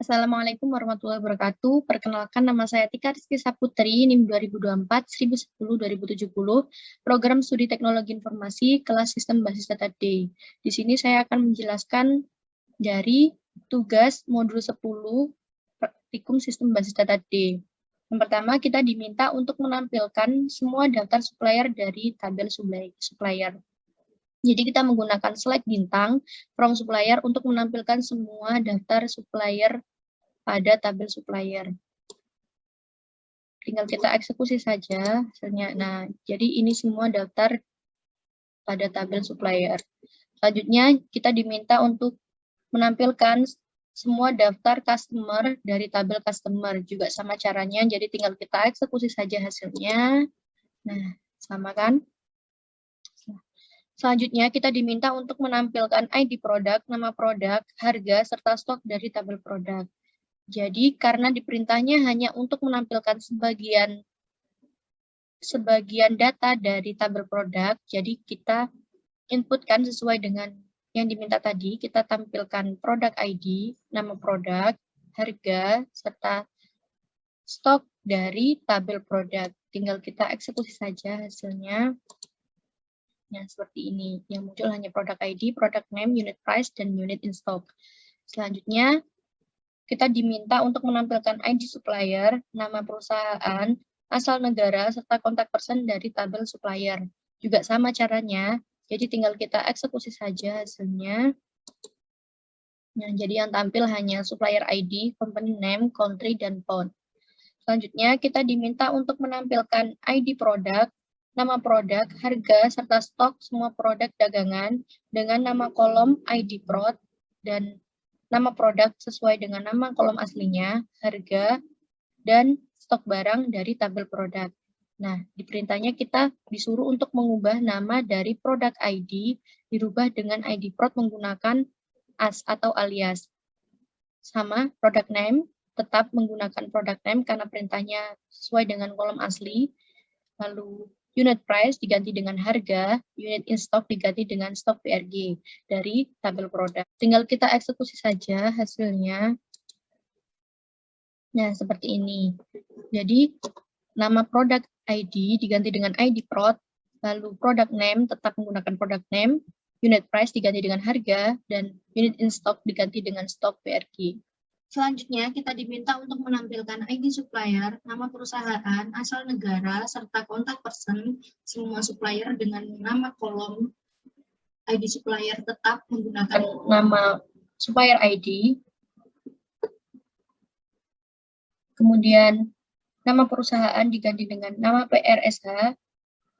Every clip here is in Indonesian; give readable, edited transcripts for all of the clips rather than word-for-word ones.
Assalamualaikum warahmatullahi wabarakatuh. Perkenalkan nama saya Tika Rizky Saputri, NIM 2024 1010 2070, Program Studi Teknologi Informasi, kelas Sistem Basis Data D. Di sini saya akan menjelaskan dari tugas modul 10 Praktikum Sistem Basis Data D. Yang pertama, kita diminta untuk menampilkan semua daftar supplier dari tabel supplier. Jadi kita menggunakan slide bintang from supplier untuk menampilkan semua daftar supplier pada tabel supplier. Tinggal kita eksekusi saja hasilnya. Nah, jadi ini semua daftar pada tabel supplier. Selanjutnya kita diminta untuk menampilkan semua daftar customer dari tabel customer. Juga sama caranya, jadi tinggal kita eksekusi saja hasilnya. Nah, sama kan? Selanjutnya, kita diminta untuk menampilkan ID produk, nama produk, harga, serta stok dari tabel produk. Jadi, karena diperintahnya hanya untuk menampilkan sebagian data dari tabel produk, jadi kita inputkan sesuai dengan yang diminta tadi, kita tampilkan produk ID, nama produk, harga, serta stok dari tabel produk. Tinggal kita eksekusi saja hasilnya. Nah, seperti ini. Yang muncul hanya produk ID, product name, unit price, dan unit in stock. Selanjutnya, kita diminta untuk menampilkan ID supplier, nama perusahaan, asal negara, serta kontak person dari tabel supplier. Juga sama caranya, jadi tinggal kita eksekusi saja hasilnya. Nah, jadi yang tampil hanya supplier ID, company name, country, dan pound. Selanjutnya, kita diminta untuk menampilkan ID produk, nama produk, harga, serta stok semua produk dagangan dengan nama kolom ID prod dan nama produk sesuai dengan nama kolom aslinya, harga, dan stok barang dari tabel produk. Nah, di perintahnya kita disuruh untuk mengubah nama dari produk ID, dirubah dengan ID prod menggunakan as atau alias. Sama product name, tetap menggunakan product name karena perintahnya sesuai dengan kolom asli. Lalu unit price diganti dengan harga, unit in stock diganti dengan stok PRG dari tabel produk. Tinggal kita eksekusi saja hasilnya. Nah, seperti ini. Jadi, nama produk ID diganti dengan ID prod, lalu product name tetap menggunakan product name, unit price diganti dengan harga, dan unit in stock diganti dengan stok PRG. Selanjutnya, kita diminta untuk menampilkan ID supplier, nama perusahaan, asal negara, serta kontak person, semua supplier dengan nama kolom ID supplier tetap menggunakan nama supplier ID. Kemudian, nama perusahaan diganti dengan nama PRSH,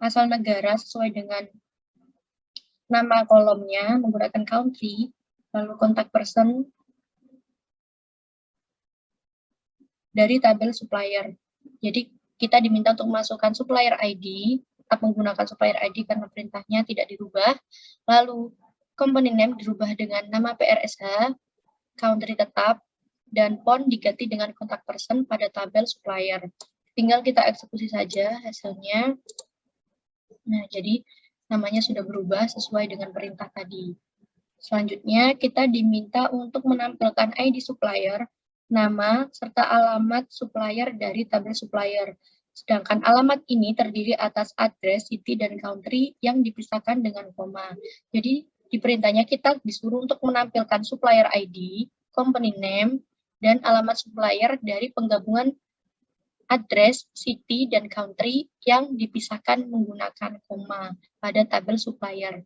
asal negara sesuai dengan nama kolomnya menggunakan country, lalu kontak person dari tabel supplier. Jadi kita diminta untuk memasukkan supplier ID, tetap menggunakan supplier ID karena perintahnya tidak dirubah. Lalu company name dirubah dengan nama PRSH, country tetap, dan pound diganti dengan kontak person pada tabel supplier. Tinggal kita eksekusi saja hasilnya. Nah, jadi namanya sudah berubah sesuai dengan perintah tadi. Selanjutnya, kita diminta untuk menampilkan ID supplier, nama, serta alamat supplier dari tabel supplier. Sedangkan alamat ini terdiri atas address, city, dan country yang dipisahkan dengan koma. Jadi, di perintahnya kita disuruh untuk menampilkan supplier ID, company name, dan alamat supplier dari penggabungan address, city, dan country yang dipisahkan menggunakan koma pada tabel supplier.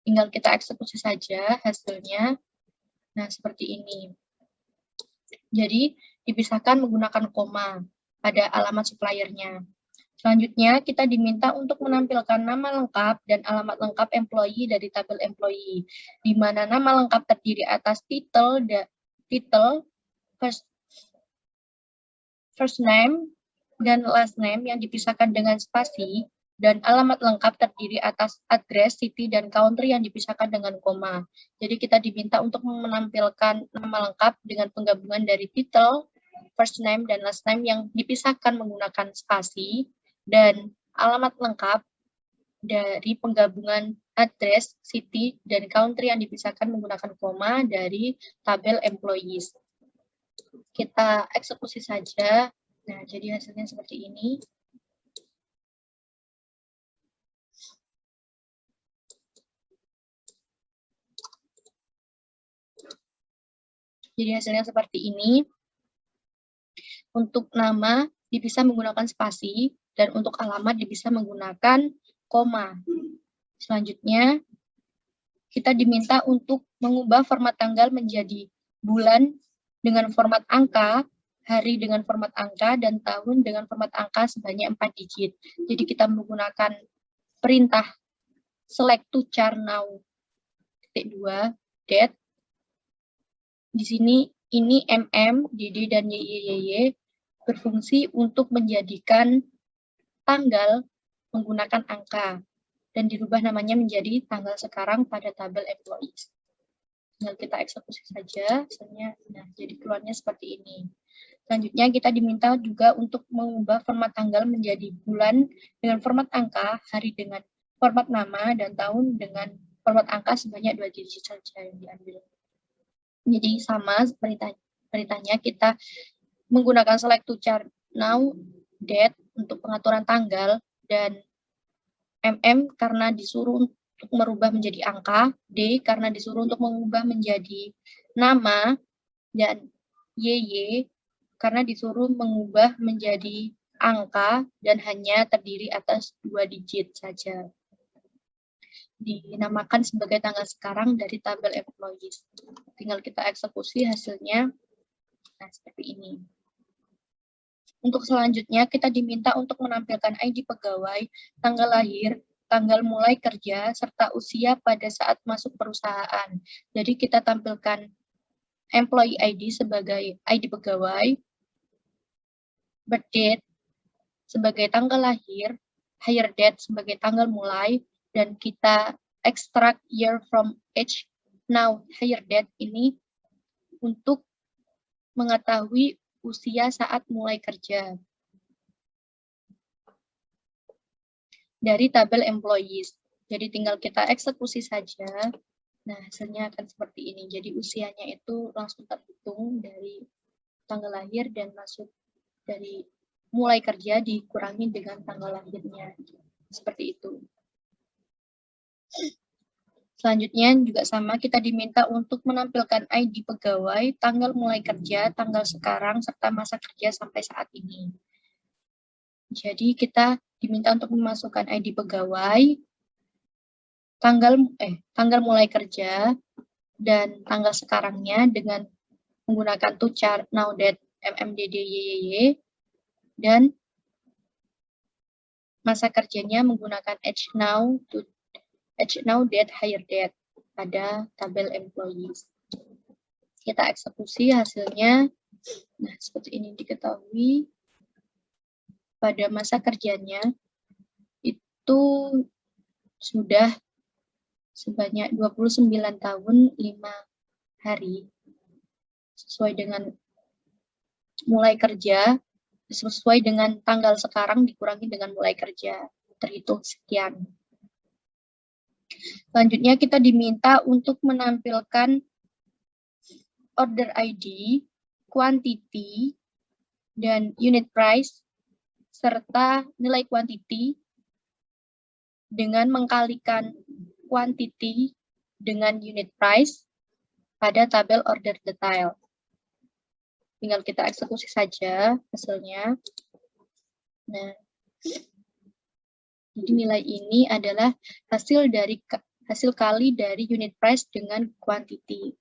Tinggal kita eksekusi saja hasilnya. Nah, seperti ini. Jadi, dipisahkan menggunakan koma pada alamat suppliernya. Selanjutnya, kita diminta untuk menampilkan nama lengkap dan alamat lengkap employee dari tabel employee, di mana nama lengkap terdiri atas title, first name, dan last name yang dipisahkan dengan spasi, dan alamat lengkap terdiri atas address, city, dan country yang dipisahkan dengan koma. Jadi kita diminta untuk menampilkan nama lengkap dengan penggabungan dari title, first name, dan last name yang dipisahkan menggunakan spasi, dan alamat lengkap dari penggabungan address, city, dan country yang dipisahkan menggunakan koma dari tabel employees. Kita eksekusi saja. Nah, jadi hasilnya seperti ini. Jadi hasilnya seperti ini. Untuk nama bisa menggunakan spasi, dan untuk alamat bisa menggunakan koma. Selanjutnya, kita diminta untuk mengubah format tanggal menjadi bulan dengan format angka, hari dengan format angka, dan tahun dengan format angka sebanyak 4 digit. Jadi kita menggunakan perintah select to char now, titik 2, date. Di sini ini MM, DD, dan YYY berfungsi untuk menjadikan tanggal menggunakan angka dan dirubah namanya menjadi tanggal sekarang pada tabel employees. Tinggal kita eksekusi saja, misalnya, nah jadi keluarnya seperti ini. Selanjutnya kita diminta juga untuk mengubah format tanggal menjadi bulan dengan format angka, hari dengan format nama, dan tahun dengan format angka sebanyak 2 digit saja yang diambil. Jadi sama perintahnya kita menggunakan select to char now, date untuk pengaturan tanggal, dan MM karena disuruh untuk merubah menjadi angka, D karena disuruh untuk mengubah menjadi nama, dan YY karena disuruh mengubah menjadi angka dan hanya terdiri atas 2 digit saja. Dinamakan sebagai tanggal sekarang dari tabel employees. Tinggal kita eksekusi hasilnya. Nah, seperti ini. Untuk selanjutnya, kita diminta untuk menampilkan ID pegawai, tanggal lahir, tanggal mulai kerja, serta usia pada saat masuk perusahaan. Jadi kita tampilkan employee ID sebagai ID pegawai, birth date sebagai tanggal lahir, hire date sebagai tanggal mulai, dan kita extract year from age now hire date ini untuk mengetahui usia saat mulai kerja dari tabel employees. Jadi tinggal kita eksekusi saja. Nah, hasilnya akan seperti ini. Jadi usianya itu langsung terhitung dari tanggal lahir dan masuk dari mulai kerja dikurangi dengan tanggal lahirnya. Seperti itu. Selanjutnya juga sama, kita diminta untuk menampilkan ID pegawai, tanggal mulai kerja, tanggal sekarang, serta masa kerja sampai saat ini. Jadi kita diminta untuk memasukkan ID pegawai, tanggal mulai kerja, dan tanggal sekarangnya dengan menggunakan to char now date mmddyyy, dan masa kerjanya menggunakan age now date hire date pada tabel employees. Kita eksekusi hasilnya. Nah, seperti ini diketahui pada masa kerjanya itu sudah sebanyak 29 tahun 5 hari sesuai dengan mulai kerja, sesuai dengan tanggal sekarang dikurangi dengan mulai kerja, terhitung sekian. Selanjutnya kita diminta untuk menampilkan order ID, quantity, dan unit price, serta nilai quantity dengan mengkalikan quantity dengan unit price pada tabel order detail. Tinggal kita eksekusi saja hasilnya. Nah, jadi nilai ini adalah hasil kali dari unit price dengan quantity.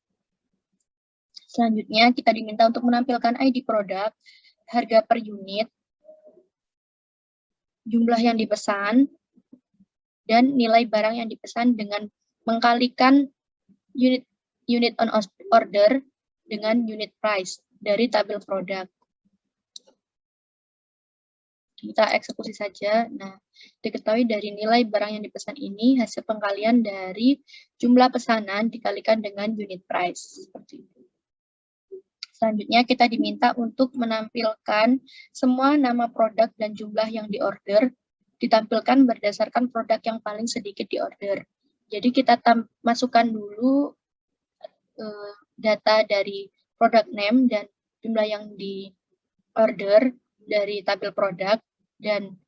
Selanjutnya kita diminta untuk menampilkan ID produk, harga per unit, jumlah yang dipesan, dan nilai barang yang dipesan dengan mengkalikan unit on order dengan unit price dari tabel produk. Kita eksekusi saja. Nah, diketahui dari nilai barang yang dipesan ini hasil pengkalian dari jumlah pesanan dikalikan dengan unit price. Seperti itu. Selanjutnya kita diminta untuk menampilkan semua nama produk dan jumlah yang diorder ditampilkan berdasarkan produk yang paling sedikit diorder. Jadi kita masukkan dulu data dari product name dan jumlah yang di order dari tabel produk, dan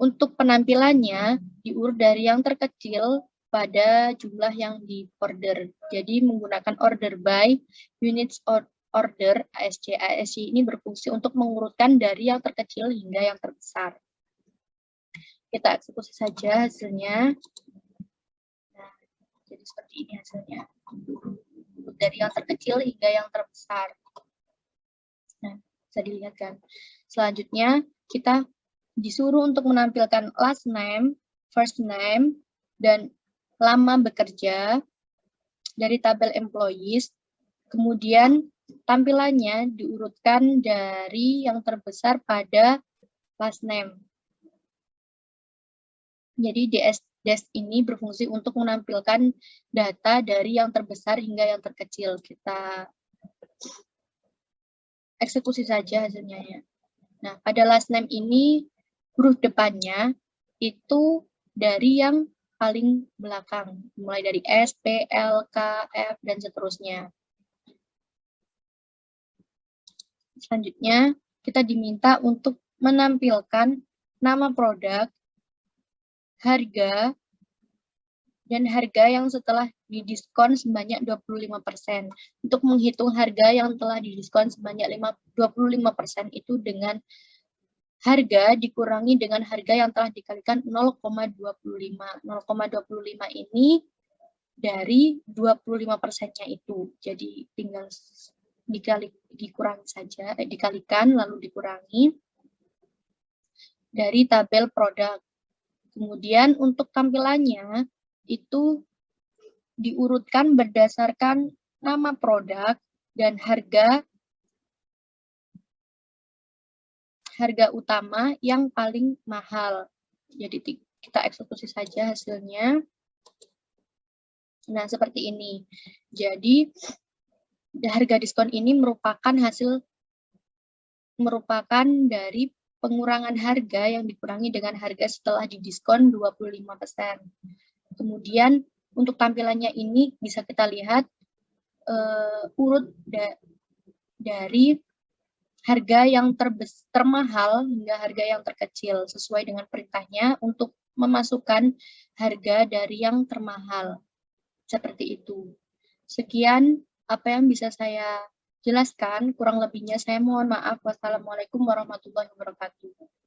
untuk penampilannya diurut dari yang terkecil pada jumlah yang di order. Jadi menggunakan order by, units order, ASC. ASC ini berfungsi untuk mengurutkan dari yang terkecil hingga yang terbesar. Kita eksekusi saja hasilnya. Nah, jadi seperti ini hasilnya. Dari yang terkecil hingga yang terbesar. Nah, bisa dilihat kan. Selanjutnya, kita disuruh untuk menampilkan last name, first name, dan lama bekerja dari tabel employees. Kemudian tampilannya diurutkan dari yang terbesar pada last name. Jadi DS ini berfungsi untuk menampilkan data dari yang terbesar hingga yang terkecil. Kita eksekusi saja hasilnya ya. Nah, pada last name ini huruf depannya itu dari yang paling belakang, mulai dari S, P, L, K, F, dan seterusnya. Selanjutnya, kita diminta untuk menampilkan nama produk, harga, dan harga yang setelah didiskon sebanyak 25%. Untuk menghitung harga yang telah didiskon sebanyak 25% itu dengan harga dikurangi dengan harga yang telah dikalikan 0,25. 0,25 ini dari 25%-nya itu. Jadi tinggal dikurangi saja, dikalikan lalu dikurangi dari tabel produk. Kemudian untuk tampilannya itu diurutkan berdasarkan nama produk dan harga utama yang paling mahal. Jadi kita eksekusi saja hasilnya. Nah, seperti ini. Jadi harga diskon ini merupakan dari pengurangan harga yang dikurangi dengan harga setelah didiskon 25%. Kemudian untuk tampilannya ini bisa kita lihat urut dari harga yang termahal hingga harga yang terkecil sesuai dengan perintahnya untuk memasukkan harga dari yang termahal. Seperti itu. Sekian apa yang bisa saya jelaskan, kurang lebihnya saya mohon maaf. Wassalamualaikum warahmatullahi wabarakatuh.